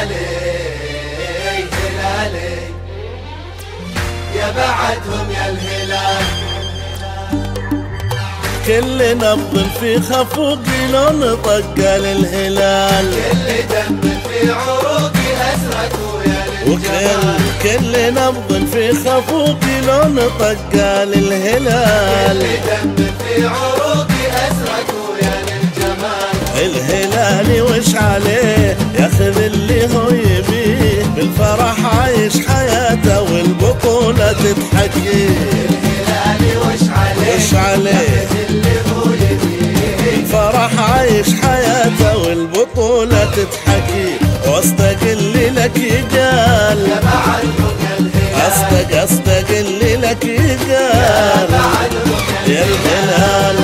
هلالي هلالي يا بعدهم يا الهلال. كل نبض في خفوقي لون طقة للهلال، كل دم في عروقي أسرك ويا للجمال. كل نبض في خفوقي لون طقة للهلال، كل دم في عروقي أسرك ويا للجمال. الهلالي وش عليه ياخذ اللي هو يبيه، بالفرح عايش حياته والبطولة تتحكي. الهلالي وش عليه وش عليه الفرح عايش حياته والبطولة تتحكي، واصدق اللي لك يقال يا بعدهم يا الهلال. اصدق اللي لك يقال يا الهلال.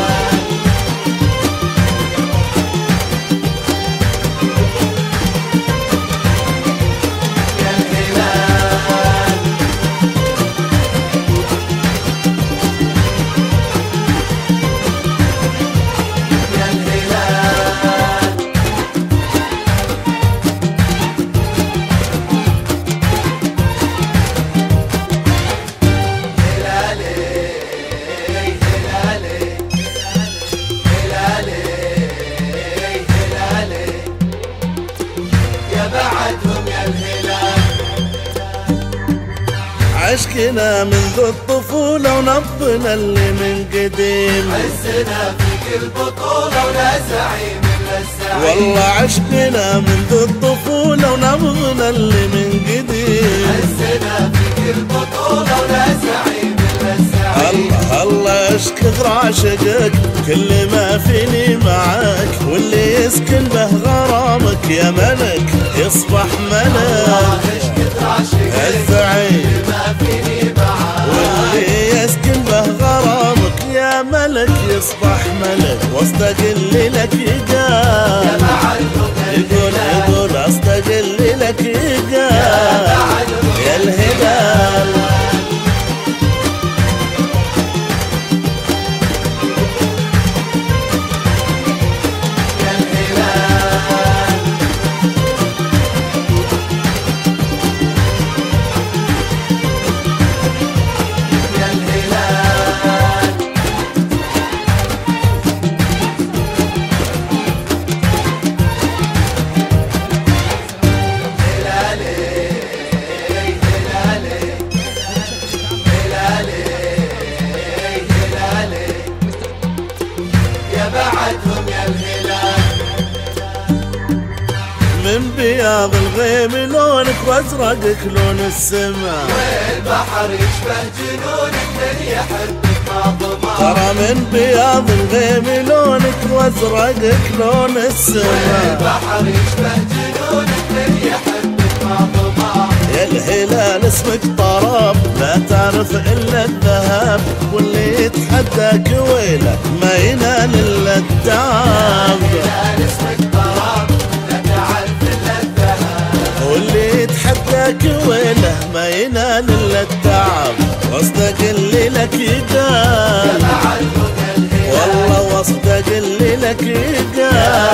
عشقنا منذ الطفولة ونبضنا اللي من قديم، عزنا في كل بطولة ولا زعيم إلا الزعيم. والله عشقنا منذ الطفولة ونبضنا اللي من قديم، عزنا في كل بطولة ولا زعيم إلا الزعيم. الله ايش كثر عشقك كل ما فيني معاك، واللي يسكن به غرامك يا ملك يصبح ملك. الله ايش كثر عشقك الزعيم كل ما فيني معاك، واللي يسكن به غرامك يا ملك يصبح ملك، واصدق اللي لك يقال يا بعدهم يقول اصدق اللي لك يقال يا الهلال. من بياض الغيم لونك وازرقك لون السما، والبحر يشبه جنونك من يحبك ما ضمان. ترى من بياض الغيم لونك وازرقك لون السما، والبحر يشبه جنونك من يحبك ما ضمان. يا الهلال اسمك طراب لا تعرف الا الذهب، واللي يتحداك ويله ما ينال الا التعب. الهلال اسمك طراب لا تعرف الا الذهب، واللي يتحداك ويله ما ينال الا التعب، واصدق اللي لك يقال يا بعدهم يا الهلال. والله واصدق اللي لك يقال